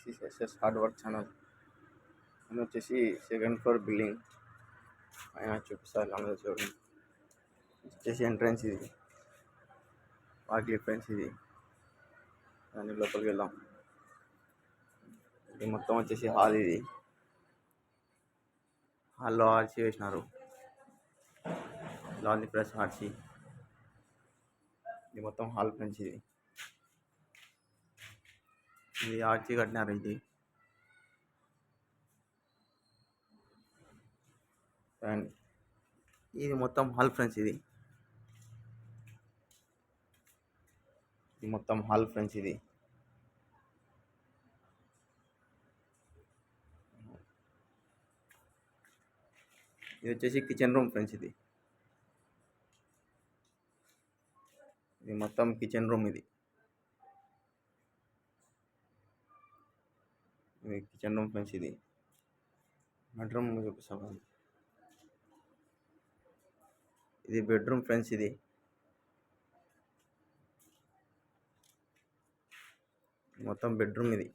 CSS hard work channel అని వచ్చేసి second floor building పైన చూపిస్తారు అందరూ చూడండి. వచ్చేసి ఎంట్రన్స్ ఇది వాకిలి ఫ్రెండ్స్. ఇది దాని లోపలికి వెళ్దాం. ఇది మొత్తం వచ్చేసి హాల్. ఇది హాల్లో ఆర్చి వేసినారు, లాంజ్ ప్రెస్ ఆర్చి. ఇది మొత్తం హాల్ ఫ్రెండ్స్. ఇది ఆర్చి కట్టినారు. అండ్ ఇది మొత్తం హాల్ ఫ్రెండ్స్. ఇది మొత్తం హాల్ ఫ్రెండ్స్. ఇది వచ్చేసి కిచెన్ రూమ్ ఫ్రెండ్స్. ఇది మొత్తం కిచెన్ రూమ్. ఇది కిచెన్ రూమ్ ఫ్రెండ్స్. ఇది బెడ్రూమ్ చూపిస్తాను. ఇది బెడ్రూమ్ ఫ్రెండ్స్. ఇది మొత్తం బెడ్రూమ్. ఇది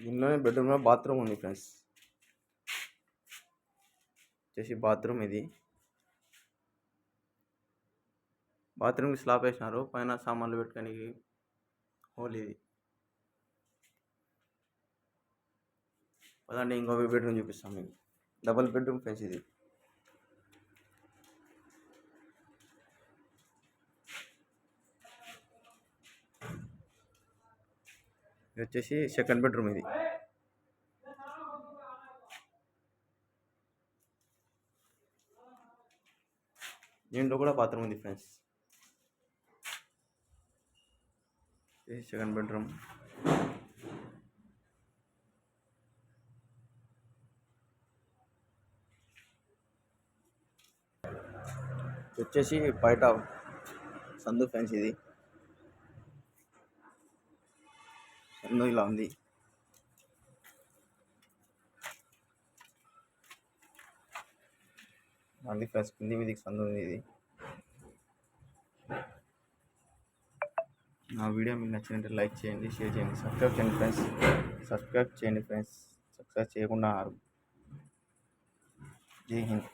దీనిలోనే బెడ్రూమ్లో బాత్రూమ్ ఉంది ఫ్రెండ్స్. వచ్చేసి బాత్రూమ్. ఇది బాత్రూమ్కి స్లాబ్ వేసినారు, పైన సామాన్లు పెట్టుకోనికి హోల్. ఇది పదండి ఇంకో బెడ్రూమ్ చూపిస్తాం మీకు. Double bedroom friends. ఇది వచ్చేసి సెకండ్ బెడ్రూమ్. ఇది దీంట్లో కూడా బాత్రూమ్ ఉంది ఫ్రెండ్స్. ఇది సెకండ్ బెడ్రూమ్. వచ్చేసి బయట సందు ఫ్రెండ్స్. ఇది సందు ఇలా ఉంది. మళ్ళీ ఫ్రెండ్స్ కింది మీదికి సందు ఉంది. ఇది నా వీడియో మీకు నచ్చినట్టు లైక్ చేయండి, షేర్ చేయండి, సబ్స్క్రైబ్ చేయండి ఫ్రెండ్స్. సబ్స్క్రైబ్ చేయకుండా. జై హింద్.